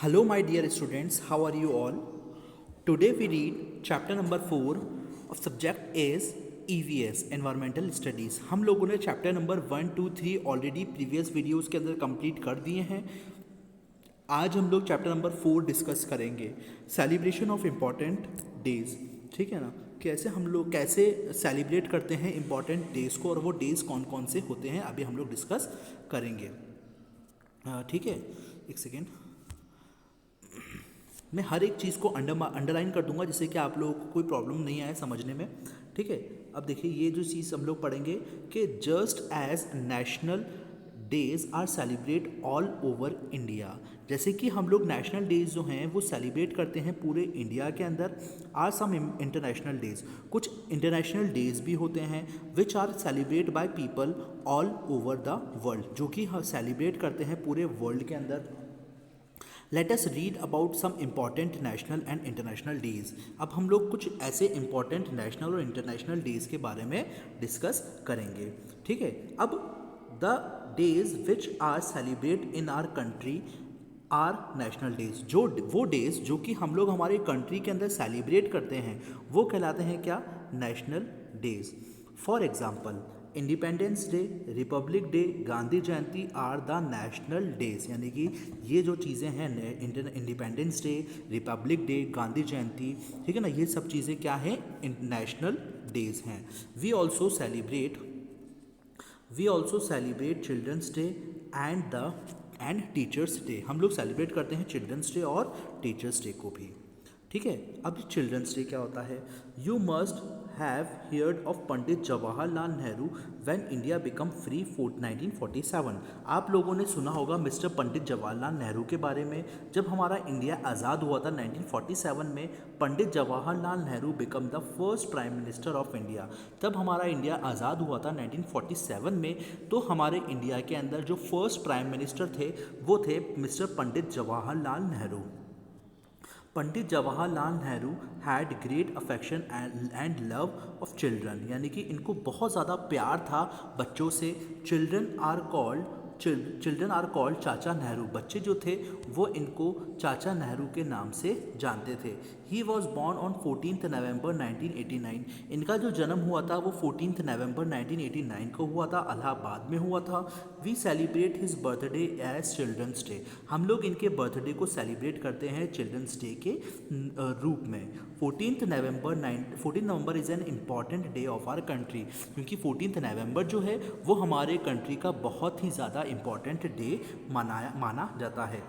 Hello, my dear students. How are you all? Today we read chapter number 4 of subject is EVS Environmental Studies. हम लोगों ने chapter number 1, 2, 3 already previous videos के अंदर complete कर दिए हैं. आज हम लोग चैप्टर नंबर 4 डिस्कस करेंगे, सेलिब्रेशन ऑफ इम्पॉर्टेंट डेज. ठीक है ना, कैसे हम लोग कैसे सेलिब्रेट करते हैं इम्पॉर्टेंट डेज को और वो डेज कौन कौन से होते हैं अभी हम लोग डिस्कस करेंगे. ठीक है, एक सेकेंड. मैं हर एक चीज़ को अंडरलाइन कर दूंगा जिससे कि आप लोगों को कोई प्रॉब्लम नहीं आए समझने में. ठीक है, अब देखिए ये जो चीज़ हम लोग पढ़ेंगे कि just as national days are celebrate all over India. जैसे कि हम लोग नेशनल डेज जो हैं वो सेलिब्रेट करते हैं पूरे इंडिया के अंदर. आर सम इंटरनेशनल डेज, कुछ इंटरनेशनल डेज भी होते हैं which are celebrate by people all over the world, जो कि सेलिब्रेट करते हैं पूरे वर्ल्ड के अंदर. Let us read about some important national and international days. अब हम लोग कुछ ऐसे इम्पॉर्टेंट नेशनल और इंटरनेशनल डेज के बारे में डिस्कस करेंगे. ठीक है, अब the days which are celebrate in our country are national days. जो वो डेज जो कि हम लोग हमारे कंट्री के अंदर सेलिब्रेट करते हैं वो कहलाते हैं क्या? National days. For example Independence Day, Republic Day, Gandhi Jayanti are the national days. यानी कि ये जो चीज़ें हैं Independence Day, Republic Day, Gandhi Jayanti, ठीक है ना, ये सब चीज़ें क्या हैं? नेशनल डेज हैं. We also celebrate Children's Day and Teachers' Day. हम लोग सेलिब्रेट करते हैं चिल्ड्रंस डे और टीचर्स डे को भी. ठीक है, अब चिल्ड्रंस डे क्या होता है? You must have heard of Pandit Jawaharlal Nehru when India become free 1947. आप लोगों ने सुना होगा मिस्टर पंडित जवाहरलाल नेहरू के बारे में. जब हमारा इंडिया आज़ाद हुआ था 1947 में, Pandit Jawaharlal Nehru become the first prime minister of India. तब हमारा इंडिया आज़ाद हुआ था 1947 में. तो हमारे इंडिया के अंदर जो फर्स्ट प्राइम मिनिस्टर थे वो थे mister Pandit Jawaharlal Nehru. Pandit Jawaharlal Nehru had great affection and love of children. यानी कि इनको बहुत ज़्यादा प्यार था बच्चों से. चिल्ड्रन आर कॉल्ड चाचा नेहरू. बच्चे जो थे वो इनको चाचा नेहरू के नाम से जानते थे. ही वॉज बॉर्न ऑन 14 नवंबर 1989. इनका जो जन्म हुआ था वो 14 नवंबर 1989 को हुआ था, इलाहाबाद में हुआ था. We celebrate his birthday as children's day. हम लोग इनके बर्थडे को सेलिब्रेट करते हैं चिल्ड्रंस डे के रूप में. 14 November is an important day of our country. क्योंकि 14 नवंबर जो है वो हमारे कंट्री का बहुत ही ज़्यादा इम्पॉर्टेंट डे माना जाता है.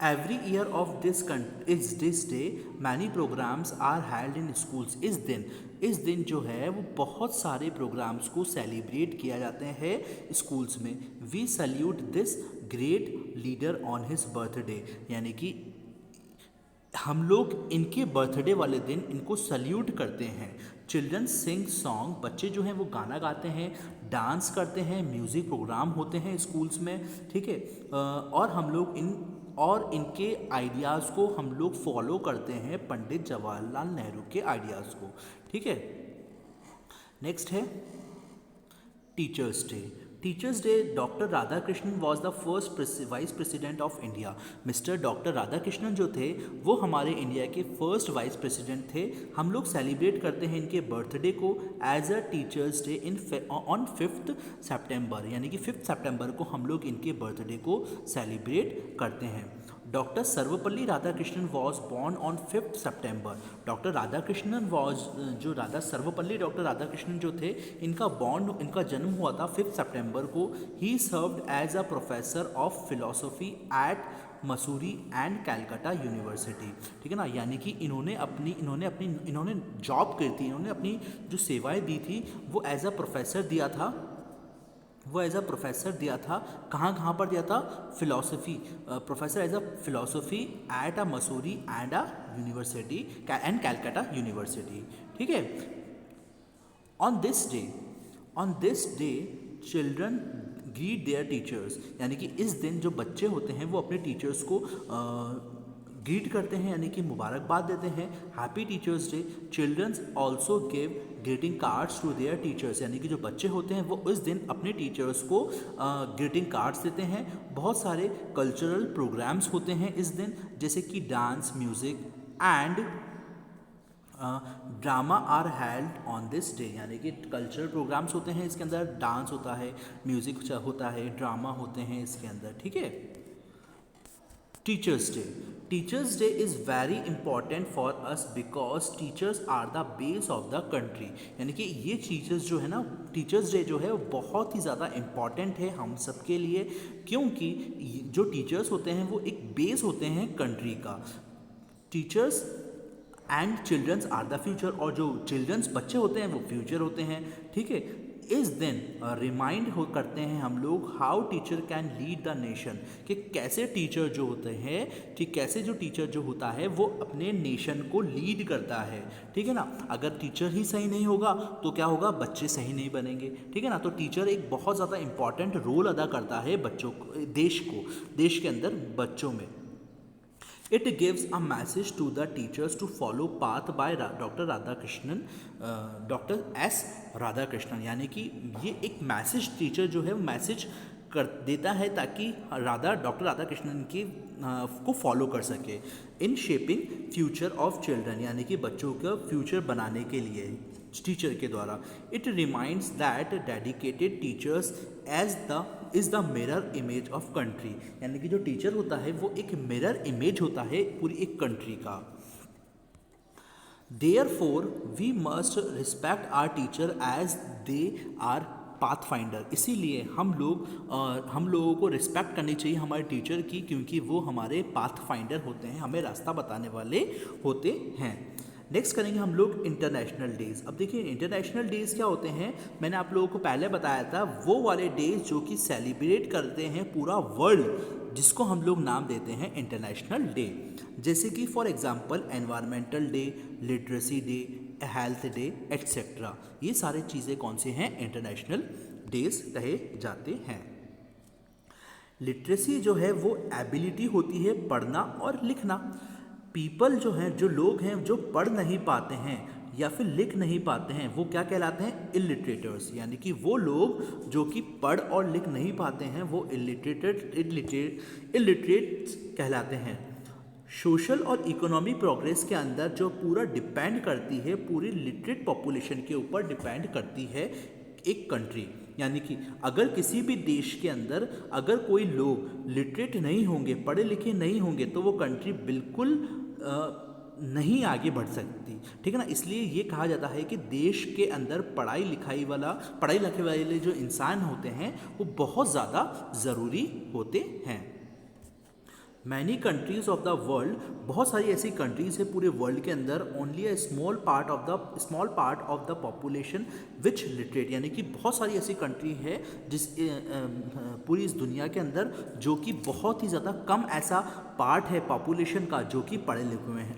Every year of this day many programmes are held in schools. इस दिन जो है वो बहुत सारे प्रोग्राम्स को सेलिब्रेट किया जाते हैं स्कूल्स में. We salute this great leader on his birthday. यानी कि हम लोग इनके बर्थडे वाले दिन इनको सल्यूट करते हैं. Children sing song. बच्चे जो हैं वो गाना गाते हैं, डांस करते हैं, म्यूज़िक प्रोग्राम होते हैं स्कूल्स में. ठीक है, और हम लोग इनके आइडियाज़ को हम लोग फॉलो करते हैं, पंडित जवाहरलाल नेहरू के आइडियाज़ को. ठीक है, नेक्स्ट है teachers day. Teachers day, doctor Radhakrishnan was the first vice president of India. Mister doctor Radhakrishnan जो थे वो हमारे इंडिया के फर्स्ट वाइस प्रेसिडेंट थे. हम लोग सेलिब्रेट करते हैं इनके बर्थडे को as a teachers day on 5 September. यानी कि 5 सितंबर को हम लोग इनके बर्थडे को सेलिब्रेट करते हैं. Doctor Sarvepalli Radhakrishnan was born on 5 September. Doctor Radhakrishnan Sarvepalli doctor Radhakrishnan जो थे इनका जन्म हुआ था 5 सितंबर को. He served as a professor of philosophy at Mussoorie and Calcutta university. ठीक है ना, यानी कि इन्होंने जॉब की थी, इन्होंने अपनी जो सेवाएं दी थी वो एज अ प्रोफेसर दिया था. कहाँ पर दिया था? Philosophy. Professor as a philosophy at a Mussoorie and a university and Calcutta university. ठीक है, on this day children greet their teachers. यानी कि इस दिन जो बच्चे होते हैं वो अपने टीचर्स को ग्रीट करते हैं यानी कि मुबारकबाद देते हैं, happy teachers day. Children's also give greeting cards to their teachers, यानी कि जो बच्चे होते हैं वो इस दिन अपने टीचर्स को ग्रीटिंग कार्ड्स देते हैं। बहुत सारे कल्चरल प्रोग्राम्स होते हैं इस दिन, जैसे कि dance, music and drama are held on this day, यानी कि कल्चरल प्रोग्राम्स होते हैं इसके अंदर, डांस होता है, म्यूज़िक होता है, ड्रामा होते हैं इसके अंदर, ठीक है। Teachers day, teachers day is very important for us because teachers are the base of the country, यानी कि ये टीचर्स जो है ना, टीचर्स डे जो है वो बहुत ही ज़्यादा इम्पॉर्टेंट है हम सब के लिए, क्योंकि जो टीचर्स होते हैं वो एक बेस होते हैं कंट्री का। Teachers and children's are the future, और जो चिल्ड्रंस बच्चे होते हैं वो फ्यूचर होते हैं, ठीक है। इस दिन रिमाइंड करते हैं हम लोग how teacher can lead the nation, कि कैसे टीचर जो होते हैं, ठीक, कैसे जो टीचर जो होता है वो अपने नेशन को लीड करता है, ठीक है ना। अगर टीचर ही सही नहीं होगा तो क्या होगा, बच्चे सही नहीं बनेंगे, ठीक है ना। तो टीचर एक बहुत ज़्यादा इंपॉर्टेंट रोल अदा करता है बच्चों को, देश के अंदर बच्चों में। It gives a message to the teachers to follow path by doctor S Radhakrishnan, यानी कि ये एक मैसेज टीचर जो है मैसेज कर देता है ताकि डॉक्टर राधाकृष्णन की को फॉलो कर सके। In shaping future of children, यानी कि बच्चों का फ्यूचर बनाने के लिए टीचर के द्वारा। It reminds that dedicated teachers is the mirror image of country, यानी कि जो टीचर होता है वो एक मिरर इमेज होता है पूरी एक कंट्री का। Therefore, we must respect our teacher as they are pathfinder, इसीलिए हम लोगों को रिस्पेक्ट करनी चाहिए हमारे टीचर की, क्योंकि वो हमारे पाथफाइंडर होते हैं, हमें रास्ता बताने वाले होते हैं। नेक्स्ट करेंगे हम लोग इंटरनेशनल डेज़। अब देखिए इंटरनेशनल डेज़ क्या होते हैं, मैंने आप लोगों को पहले बताया था, वो वाले डेज़ जो कि सेलिब्रेट करते हैं पूरा वर्ल्ड, जिसको हम लोग नाम देते हैं इंटरनेशनल डे। जैसे कि for example environmental day, literacy day, health day etcetera, ये सारे चीज़ें कौन से हैं, इंटरनेशनल डेज कहे जाते हैं। लिटरेसी जो है वो एबिलिटी होती है पढ़ना और लिखना। पीपल जो हैं, जो लोग हैं जो पढ़ नहीं पाते हैं या फिर लिख नहीं पाते हैं, वो क्या कहलाते हैं, इलिटरेटर्स, यानी कि वो लोग जो कि पढ़ और लिख नहीं पाते हैं वो इलिटरेट कहलाते हैं। सोशल और इकोनॉमी प्रोग्रेस के अंदर जो पूरा डिपेंड करती है, पूरी लिटरेट पॉपुलेशन के ऊपर डिपेंड करती है एक कंट्री, यानी कि अगर किसी भी देश के अंदर अगर कोई लोग लिटरेट नहीं होंगे, पढ़े लिखे नहीं होंगे, तो वो कंट्री बिल्कुल नहीं आगे बढ़ सकती, ठीक है ना। इसलिए ये कहा जाता है कि देश के अंदर पढ़ाई लिखाई वाले जो इंसान होते हैं वो बहुत ज़्यादा ज़रूरी होते हैं। Many countries of the world, बहुत सारी ऐसी कंट्रीज़ है पूरे वर्ल्ड के अंदर, only a small part of the population which literate, यानी कि बहुत सारी ऐसी कंट्री है पूरी इस दुनिया के अंदर जो कि बहुत ही ज़्यादा कम ऐसा पार्ट है पॉपुलेशन का जो कि पढ़े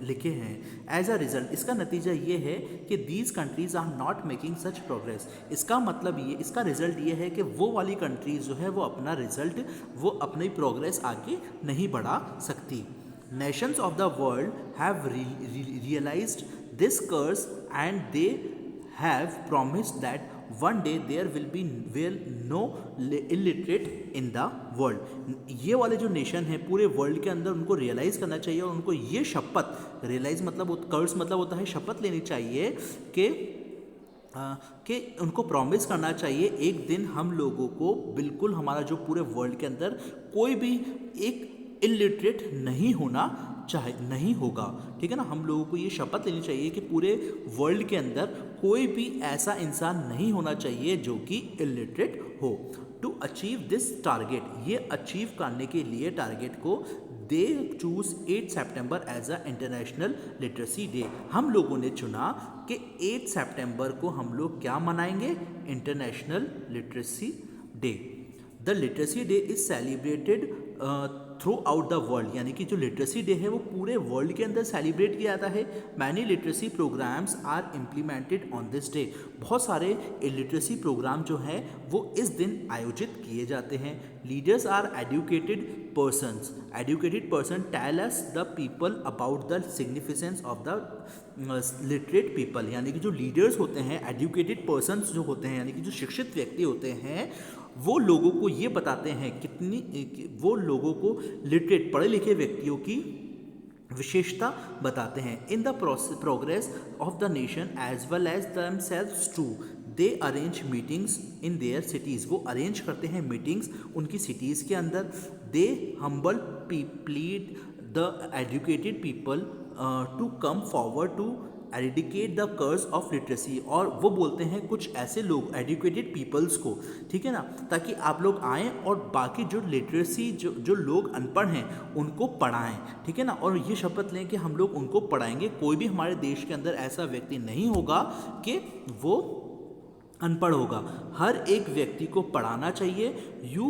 लिखे हैं। एज अ रिज़ल्ट, इसका नतीजा ये है कि these countries are not making such progress. इसका रिज़ल्ट ये है कि वो वाली कंट्रीज़ जो है वो अपनी प्रोग्रेस आगे नहीं बढ़ा सकती। Nations of the world have realized this curse and they have promised that one day there will be no illiterate in the world। ये वाले जो नेशन हैं पूरे वर्ल्ड के अंदर उनको रियलाइज़ करना चाहिए और उनको ये शपथ, रियलाइज़ मतलब कर्स मतलब होता है शपथ लेनी चाहिए कि उनको प्रॉमिस करना चाहिए एक दिन हम लोगों को बिल्कुल हमारा जो पूरे वर्ल्ड के अंदर कोई भी एक इलिटरेट नहीं होगा, ठीक है ना। हम लोगों को ये शपथ लेनी चाहिए कि पूरे वर्ल्ड के अंदर कोई भी ऐसा इंसान नहीं होना चाहिए जो कि इलिटरेट हो। टू अचीव दिस टारगेट, ये अचीव करने के लिए टारगेट को they choose 8 September as a International Literacy Day. हम लोगों ने चुना कि 8 सितंबर को हम लोग क्या मनाएंगे, international Literacy day. The literacy day is celebrated through out the world, यानी कि जो लिटरेसी डे है वो पूरे वर्ल्ड के अंदर सेलिब्रेट किया जाता है। Many literacy programmes are implemented on this day, बहुत सारे लिटरेसी प्रोग्राम जो हैं वो इस दिन आयोजित किए जाते हैं। Leaders are educated person tell us the people about the significance of the literate people, यानी कि जो लीडर्स होते हैं, एजुकेटेड पर्सन्स जो होते हैं, यानी कि जो शिक्षित व्यक्ति होते हैं, वो लोगों को ये बताते हैं वो लोगों को लिटरेट पढ़े लिखे व्यक्तियों की विशेषता बताते हैं। In the progress of the nation as well as themselves too, they arrange meetings in their cities, वो अरेंज करते हैं मीटिंग्स उनकी सिटीज़ के अंदर। They humble plead the educated people to come forward to eradicate the curse of literacy, और वो बोलते हैं कुछ ऐसे लोग एजुकेटेड पीपल्स को, ठीक है ना, ताकि आप लोग आएँ और बाकी जो लिटरेसी जो लोग अनपढ़ हैं उनको पढ़ाएं, ठीक है ना, और ये शपथ लें कि हम लोग उनको पढ़ाएंगे। कोई भी हमारे देश के अंदर ऐसा व्यक्ति नहीं होगा कि वो अनपढ़ होगा, हर एक व्यक्ति को पढ़ाना चाहिए। यू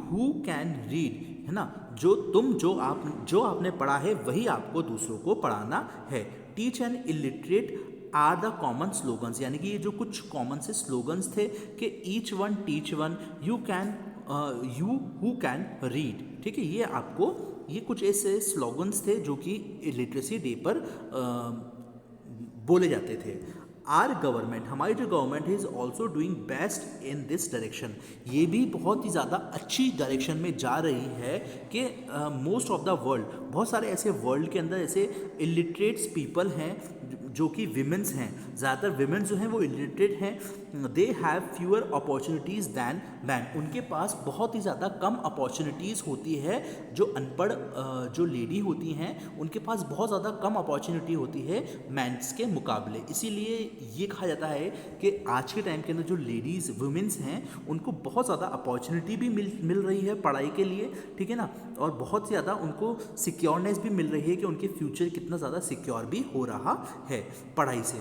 हु कैन रीड, है ना, जो आपने पढ़ा है वही आपको दूसरों को पढ़ाना है। Teach and illiterate are the common slogans, यानी कि ये जो कुछ कॉमन से स्लोगन्स थे कि each one teach one, you who can read, ठीक है, ये कुछ ऐसे स्लोगन्स थे जो कि लिटरेसी डे पर बोले जाते थे। आर गवर्नमेंट, हमारी जो गवर्नमेंट है, is also doing best in this direction, ये भी बहुत ही ज़्यादा अच्छी डायरेक्शन में जा रही है कि मोस्ट ऑफ द वर्ल्ड, बहुत सारे ऐसे वर्ल्ड के अंदर ऐसे इलिटरेट्स पीपल हैं जो कि विमेंस हैं, ज़्यादातर विमेंस जो हैं वो इलिटरेट हैं। They have fewer opportunities than man, उनके पास बहुत ही ज़्यादा कम अपॉर्चुनिटीज़ होती है। जो अनपढ़ जो लेडी होती हैं उनके पास बहुत ज़्यादा कम अपॉर्चुनिटी होती है मैंस के मुकाबले। इसीलिए ये कहा जाता है कि आज के टाइम के अंदर जो लेडीज़ वुमेंस हैं उनको बहुत ज़्यादा अपॉर्चुनिटी भी मिल रही है पढ़ाई के लिए, ठीक है ना, और बहुत ज़्यादा उनको सिक्योरनेस भी मिल रही है कि उनके फ्यूचर कितना ज़्यादा सिक्योर भी हो रहा है पढ़ाई से।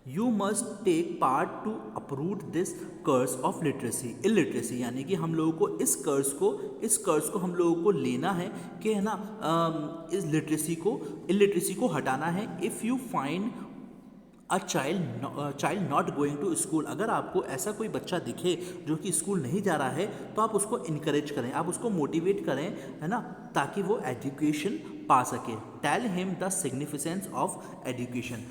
You must take part to uproot this curse of illiteracy, यानी कि हम लोगों को इस कर्स को हम लोगों को लेना है कि, है ना, इस इलिटरेसी को हटाना है। If you find a child not going to school, अगर आपको ऐसा कोई बच्चा दिखे जो कि स्कूल नहीं जा रहा है तो आप उसको इनकरेज करें, आप उसको मोटिवेट करें, है ना, ताकि वो एजुकेशन पा सके। Tell him the significance of education,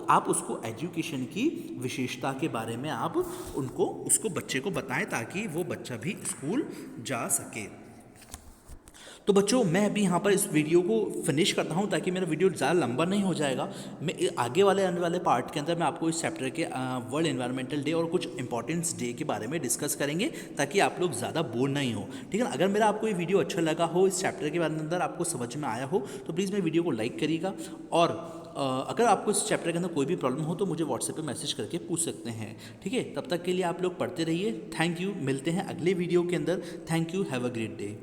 आप उसको एजुकेशन की विशेषता के बारे में आप उसको बच्चे को बताएं ताकि वो बच्चा भी स्कूल जा सके। तो बच्चों, मैं अभी यहाँ पर इस वीडियो को फिनिश करता हूँ ताकि मेरा वीडियो ज़्यादा लंबा नहीं हो जाएगा। मैं आगे आने वाले पार्ट के अंदर मैं आपको इस चैप्टर के वर्ल्ड एनवायरमेंटल डे और कुछ इंपॉर्टेंट्स डे के बारे में डिस्कस करेंगे ताकि आप लोग ज़्यादा बोर नहीं हो, ठीक है ना। अगर मेरा आपको ये वीडियो अच्छा लगा हो, इस चैप्टर के बारे में अंदर आपको समझ में आया हो, तो प्लीज़ मेरे वीडियो को लाइक करिएगा। और अगर आपको इस चैप्टर के अंदर कोई भी प्रॉब्लम हो तो मुझे व्हाट्सएप पे मैसेज करके पूछ सकते हैं, ठीक है। तब तक के लिए आप लोग पढ़ते रहिए। थैंक यू, मिलते हैं अगले वीडियो के अंदर। Thank you, have a great day.